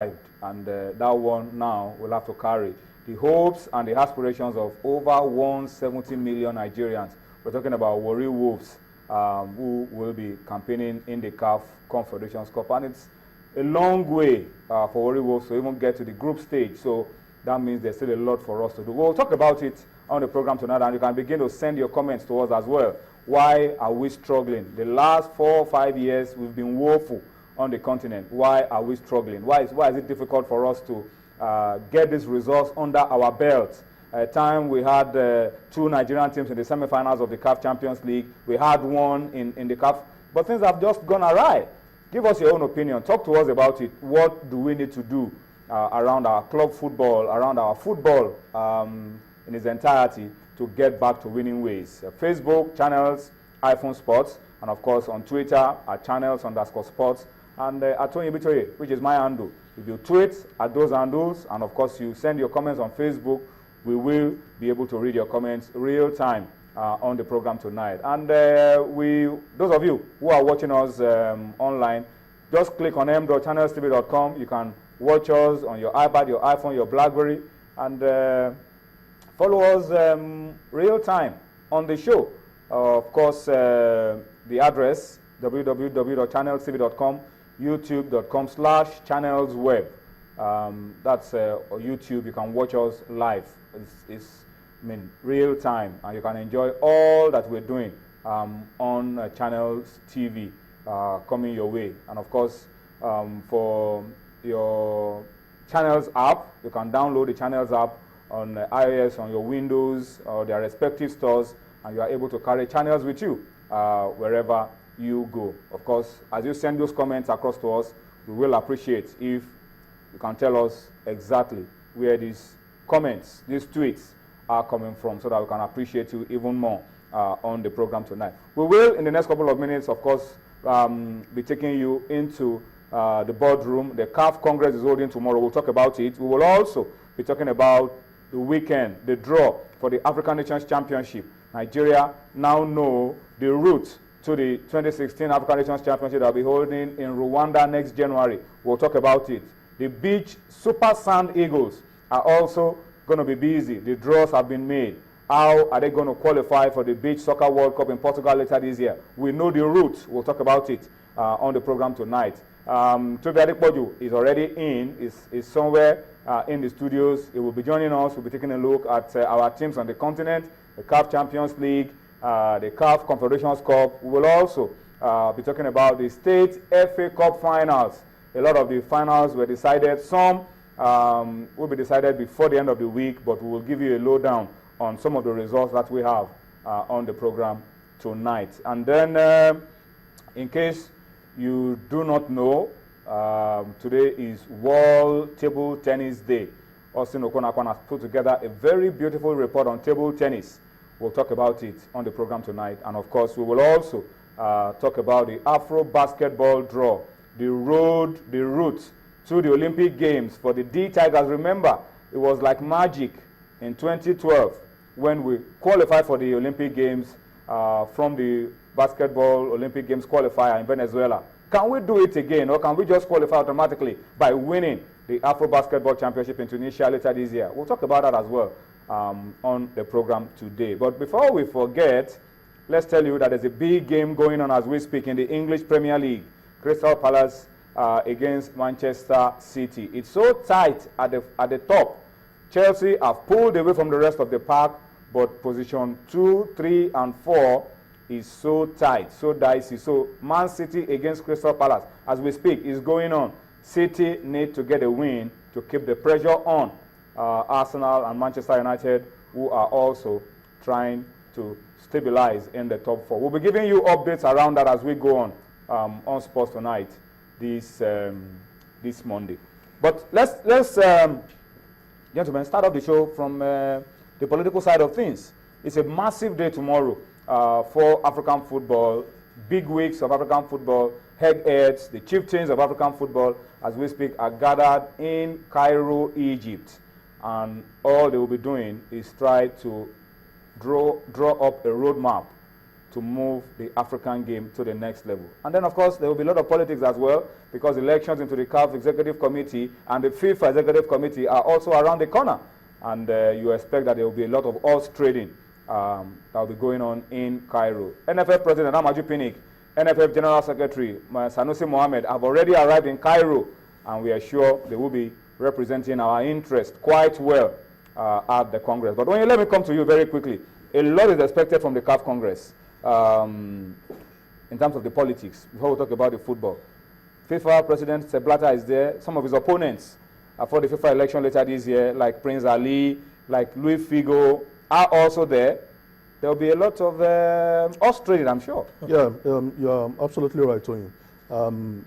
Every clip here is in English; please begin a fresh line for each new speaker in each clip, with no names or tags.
and that one now will have to carry the hopes and the aspirations of over 170 million Nigerians. We're talking about Warri Wolves, who will be campaigning in the CAF Confederations Cup, and it's a long way for Warri Wolves to even get to the group stage. So that means there's still a lot for us to do. We'll talk about it on the program tonight, and you can begin to send your comments to us as well. Why are we struggling? The last 4 or 5 years, we've been woeful on the continent. Why are we struggling? Why is it difficult for us to get these results under our belt? At a time we had 2 Nigerian teams in the semi-finals of the CAF Champions League. We had one in the CAF, but things have just gone awry. Give us your own opinion. Talk to us about it. What do we need to do around our club football, around our football in its entirety to get back to winning ways? Facebook, channels, iPhone Sports, and of course on Twitter at channels_sports, and at Tony Bitoye, which is my handle. If you tweet at those handles, and of course you send your comments on Facebook, we will be able to read your comments real time on the program tonight. And those of you who are watching us online, just click on m.channelstv.com. You can watch us on your iPad, your iPhone, your BlackBerry, and follow us real time on the show. Of course, the address www.channelstv.com, youtube.com/channelsweb. That's YouTube. You can watch us live. It's real time, and you can enjoy all that we're doing on Channels TV coming your way. And of course, for your Channels app, you can download the Channels app on iOS, on your Windows, or their respective stores, and you are able to carry channels with you wherever you go. Of course, as you send those comments across to us, we will appreciate if you can tell us exactly where these comments, these tweets are coming from, so that we can appreciate you even more on the program tonight. We will, in the next couple of minutes, of course, be taking you into the boardroom. The CAF Congress is holding tomorrow. We'll talk about it. We will also be talking about the weekend, the draw for the African Nations Championship. Nigeria now know the route to the 2016 African Nations Championship that will be holding in Rwanda next January. We'll talk about it. The Beach Super Sand Eagles are also going to be busy. The draws have been made. How are they going to qualify for the Beach Soccer World Cup in Portugal later this year? We know the route. We'll talk about it on the program tonight. Toby Adepoju is already is somewhere in the studios. He will be joining us. We'll be taking a look at our teams on the continent, the CAF Champions League, the CAF Confederations Cup. We will also be talking about the State FA Cup finals. A lot of the finals were decided. Some will be decided before the end of the week, but we will give you a lowdown on some of the results that we have on the program tonight. And then, in case you do not know, today is World Table Tennis Day. Austin Okonakwan has put together a very beautiful report on table tennis. We'll talk about it on the program tonight. And of course, we will also talk about the Afro basketball draw, the route to the Olympic Games for the D Tigers. Remember, it was like magic in 2012 when we qualified for the Olympic Games from the basketball Olympic Games qualifier in Venezuela. Can we do it again, or can we just qualify automatically by winning the Afro Basketball Championship in Tunisia later this year? We'll talk about that as well on the program today. But before we forget, let's tell you that there's a big game going on as we speak in the English Premier League. Crystal Palace against Manchester City. It's so tight at the top. Chelsea have pulled away from the rest of the pack, but position 2, 3, and 4 is so tight, so dicey. So Man City against Crystal Palace, as we speak, is going on. City need to get a win to keep the pressure on Arsenal and Manchester United, who are also trying to stabilize in the top 4. We'll be giving you updates around that as we go on Sports Tonight this Monday. But let's gentlemen, start off the show from the political side of things. It's a massive day tomorrow for African football. Big weeks of African football. Heads, the chieftains of African football, as we speak, are gathered in Cairo, Egypt. And all they will be doing is try to draw up a roadmap to move the African game to the next level. And then, of course, there will be a lot of politics as well, because elections into the CAF Executive Committee and the FIFA Executive Committee are also around the corner. And you expect that there will be a lot of horse trading that will be going on in Cairo. NFF President Amaju Pinnick, NFF General Secretary Sanusi Mohammed have already arrived in Cairo, and we are sure they will be representing our interest quite well at the Congress. But when you let me come to you very quickly, a lot is expected from the CAF Congress in terms of the politics, before we talk about the football. FIFA President Sepp Blatter is there. Some of his opponents for the FIFA election later this year, like Prince Ali, like Louis Figo, are also there. There will be a lot of horse trading, I'm sure.
Yeah, you're absolutely right, Tony.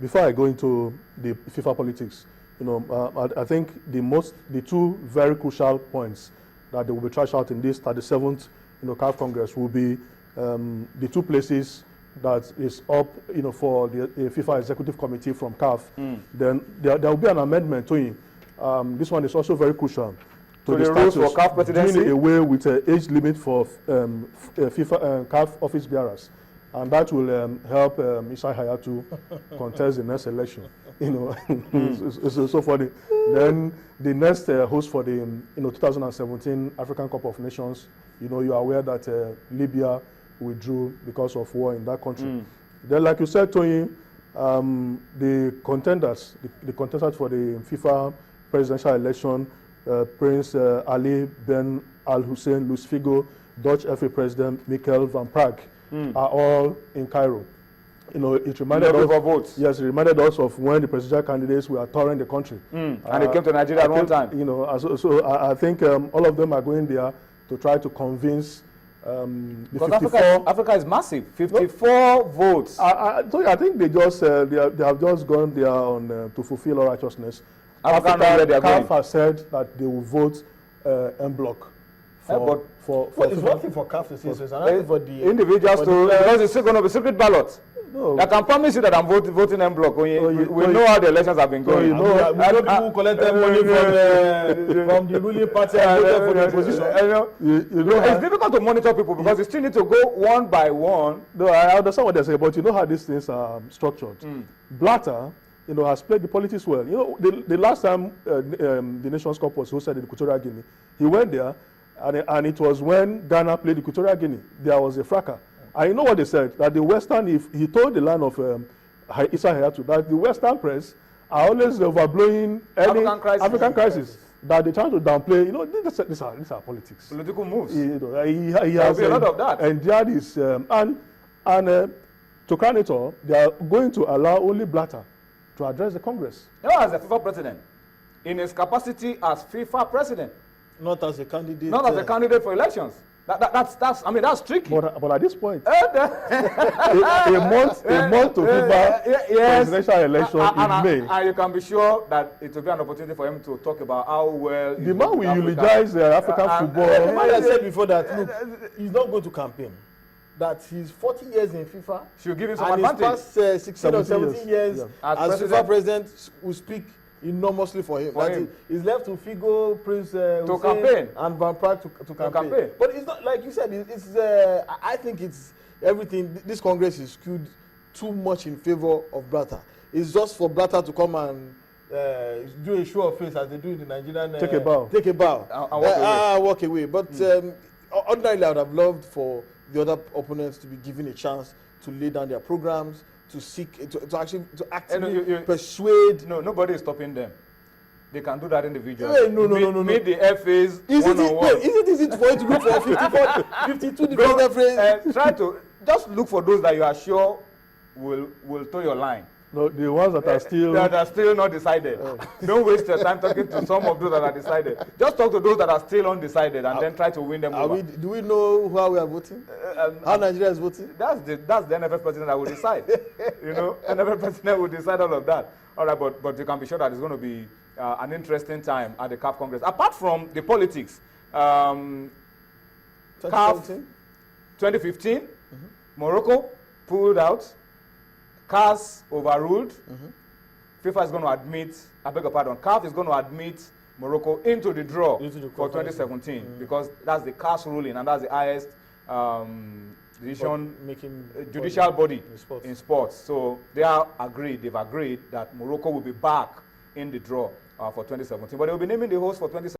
Before I go into the FIFA politics, I think the two very crucial points that they will be trashed out in this 37th CAF Congress will be the two places that is up for the FIFA Executive Committee from CAF. Then there will be an amendment to it. This one is also very crucial to the
rules for CAF presidency,
doing away with age limit for FIFA CAF office bearers, and that will help Isa Hayatu contest the next election. It's so funny. Then the next host for the 2017 African Cup of Nations, you are aware that Libya withdrew because of war in that country. Then, like you said, Tony, the contenders for the FIFA presidential election, Prince Ali Ben Al Hussein, Luis Figo, Dutch FA President Michael van Praag are all in Cairo. It reminded us. Yes, it reminded us of when the presidential candidates were touring the country,
and they came to Nigeria at one time.
So I think all of them are going there to try to convince.
Because Africa is massive, 54 votes.
I think they just they have just gone there on to fulfill all righteousness.
CAF
has said that they will vote en bloc.
It's one thing for CAF to say, so it's another for the
individuals because it's still going to be secret ballot.
No.
I can promise you that I'm voting en bloc. We know how the elections have been going.
We know people who collected money from the ruling party and voted for the opposition.
It's difficult to monitor people because you still need to go one by one.
No, I understand what they're saying, but you know how these things are structured. Blatter, has played the politics well. The last time the Nations Cup was hosted in Equatorial Guinea, he went there, and it was when Ghana played Equatorial Guinea. There was a fracas. I know what they said, that the Western, if he told the line of Issa Hayatu, that the Western press are always overblowing any African crisis, that they're trying to downplay. These are politics.
Political moves.
He has
a lot of that.
And that is, to crown it all, they are going to allow only Blatter to address the Congress.
As the FIFA president, in his capacity as FIFA president.
Not as a candidate.
Not as a candidate for elections. That's tricky.
But at this point, a month to FIFA presidential election in May.
And you can be sure that it will be an opportunity for him to talk about how well
the man will eulogize African football.
The man has said before that look, he's not going to campaign. That he's 40 years in FIFA.
Should give him some
advantage.
advantage.
And his past 16 or 17 years as FIFA president will speak enormously for him. He's left to Figo, Prince Hussein,
campaign,
and Van Praag to campaign. But it's not like you said. I think it's everything. This Congress is skewed too much in favor of Blatter. It's just for Blatter to come and do a show of face as they do in the Nigerian.
Take a bow.
Take a bow. Walk away. But ordinarily, I would have loved for the other opponents to be given a chance to lay down their programs, to seek to actively persuade.
No, nobody is stopping them. They can do that individually.
No.
Meet the FAs one-on-one.
Is it easy for you to look for 52 different FAs?
Try to just look for those that you are sure will toe your line.
No, the ones that are
still not decided. Don't waste your time talking to some of those that are decided. Just talk to those that are still undecided and then try to win them over.
Do we know how we are voting? How Nigeria is voting?
That's the NFF president that will decide. NFF president will decide all of that. All right, but you can be sure that it's going to be an interesting time at the CAF Congress. Apart from the politics, CAF 2015, Morocco pulled out. CAS overruled. FIFA is going to admit, CAF is going to admit Morocco into the draw for 2017 because that's the CAS ruling and that's the highest judicial body
in
in sports. So they are agreed. They've agreed that Morocco will be back in the draw for 2017, but they will be naming the host for 2017.